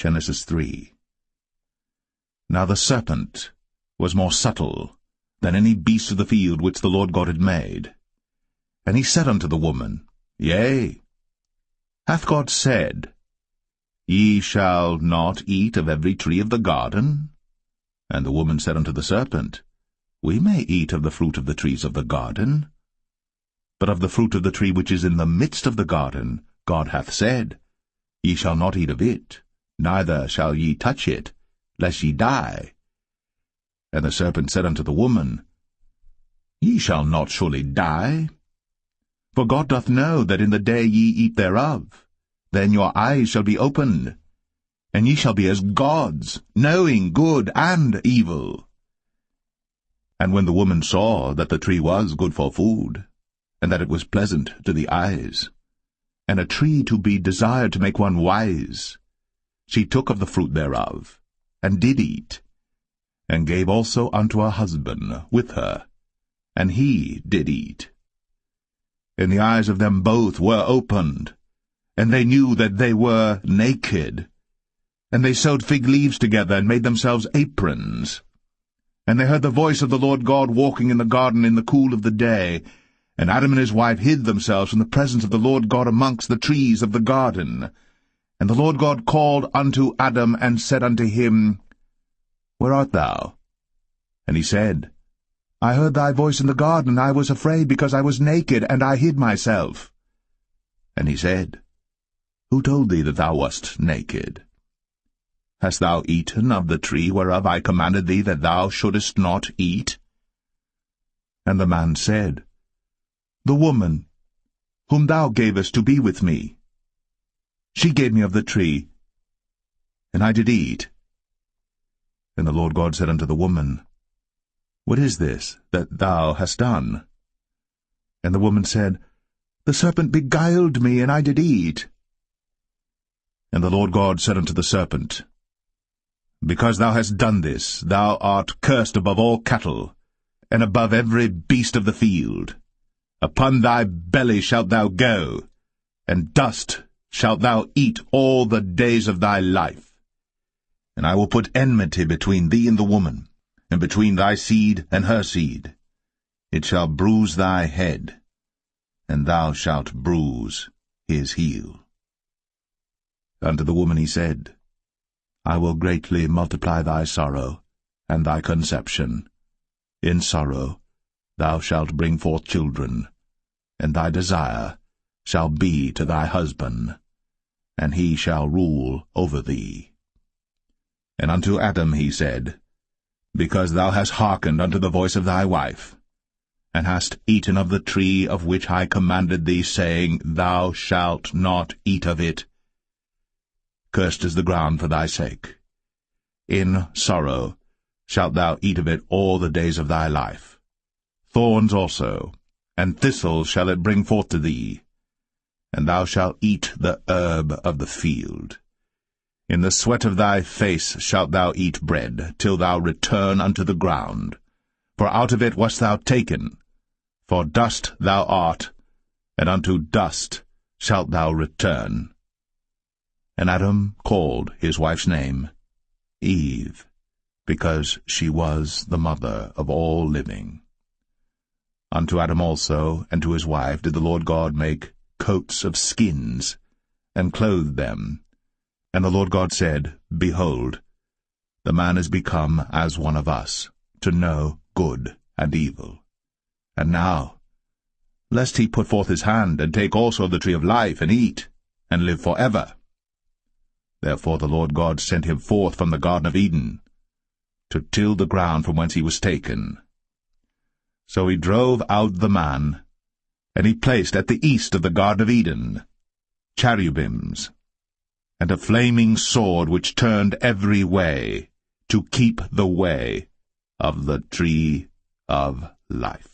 Genesis 3. Now the serpent was more subtle than any beast of the field which the Lord God had made. And he said unto the woman, Yea, hath God said, Ye shall not eat of every tree of the garden? And the woman said unto the serpent, We may eat of the fruit of the trees of the garden. But of the fruit of the tree which is in the midst of the garden, God hath said, Ye shall not eat of it, neither shall ye touch it, lest ye die. And the serpent said unto the woman, Ye shall not surely die. For God doth know that in the day ye eat thereof, then your eyes shall be opened, and ye shall be as gods, knowing good and evil. And when the woman saw that the tree was good for food, and that it was pleasant to the eyes, and a tree to be desired to make one wise, she took of the fruit thereof, and did eat, and gave also unto her husband with her, and he did eat. And the eyes of them both were opened, and they knew that they were naked. And they sewed fig leaves together, and made themselves aprons. And they heard the voice of the Lord God walking in the garden in the cool of the day. And Adam and his wife hid themselves from the presence of the Lord God amongst the trees of the garden. And the Lord God called unto Adam, and said unto him, Where art thou? And he said, I heard thy voice in the garden, and I was afraid, because I was naked, and I hid myself. And he said, Who told thee that thou wast naked? Hast thou eaten of the tree whereof I commanded thee that thou shouldest not eat? And the man said, The woman, whom thou gavest to be with me, she gave me of the tree, and I did eat. And the Lord God said unto the woman, What is this that thou hast done? And the woman said, The serpent beguiled me, and I did eat. And the Lord God said unto the serpent, Because thou hast done this, thou art cursed above all cattle, and above every beast of the field. Upon thy belly shalt thou go, and dust shalt thou eat all the days of thy life. And I will put enmity between thee and the woman, and between thy seed and her seed. It shall bruise thy head, and thou shalt bruise his heel. Unto the woman he said, I will greatly multiply thy sorrow, and thy conception. In sorrow thou shalt bring forth children, and thy desire shall be to thy husband, and he shall rule over thee. And unto Adam he said, Because thou hast hearkened unto the voice of thy wife, and hast eaten of the tree of which I commanded thee, saying, Thou shalt not eat of it, cursed is the ground for thy sake. In sorrow shalt thou eat of it all the days of thy life. Thorns also, and thistles shall it bring forth to thee, and thou shalt eat the herb of the field. In the sweat of thy face shalt thou eat bread, till thou return unto the ground. For out of it wast thou taken, for dust thou art, and unto dust shalt thou return. And Adam called his wife's name Eve, because she was the mother of all living. Unto Adam also and to his wife did the Lord God make coats of skins, and clothed them. And the Lord God said, Behold, the man is become as one of us, to know good and evil. And now, lest he put forth his hand, and take also of the tree of life, and eat, and live forever. Therefore the Lord God sent him forth from the Garden of Eden, to till the ground from whence he was taken. So he drove out the man, and he placed at the east of the Garden of Eden cherubims, and a flaming sword which turned every way, to keep the way of the tree of life.